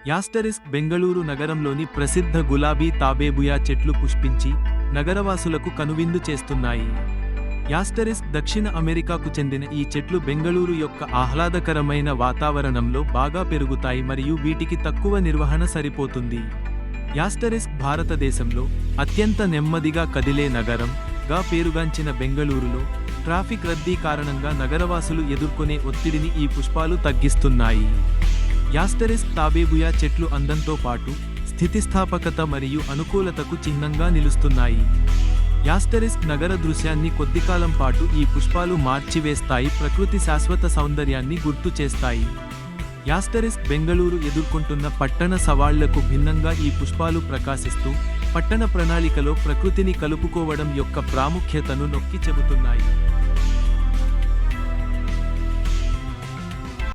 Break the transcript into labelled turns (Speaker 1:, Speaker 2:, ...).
Speaker 1: Asterisk Bengaluru నగరంలోని ప్రసిద్ధ గులాబీ తాబేబుయా చెట్లు పుష్పించి నగరవాసులకు కనువిందు చేస్తున్నాయి. యాస్టరిస్క్ దక్షిణ అమెరికాకు చెందిన ఈ చెట్లు బెంగళూరు యొక్క ఆహ్లాదకరమైన వాతావరణంలో బాగా పెరుగుతాయి మరియు వీటికి తక్కువ నిర్వహణ సరిపోతుంది. యాస్టరిస్క్ భారతదేశంలో అత్యంత నెమ్మదిగా కదిలే నగరం గా పేరుగాంచిన బెంగళూరులో ట్రాఫిక్ రద్దీ కారణంగా నగరవాసులు ఎదుర్కొనే ఒత్తిడిని ఈ పుష్పాలు తగ్గిస్తున్నాయి. యాస్టరిస్క్ తాబేబుయా చెట్లు అందంతో పాటు స్థితిస్థాపకత మరియు అనుకూలతకు చిహ్నంగా నిలుస్తున్నాయి. యాస్టరిస్క్ నగర దృశ్యాన్ని కొద్దికాలం పాటు ఈ పుష్పాలు మార్చివేస్తాయి, ప్రకృతి శాశ్వత సౌందర్యాన్ని గుర్తు చేస్తాయి. యాస్టరిస్క్ బెంగళూరు ఎదుర్కొంటున్న పట్టణ సవాళ్లకు భిన్నంగా ఈ పుష్పాలు ప్రకాశిస్తూ పట్టణ ప్రణాళికలో ప్రకృతిని కలుపుకోవడం యొక్క ప్రాముఖ్యతను నొక్కి చెబుతున్నాయి.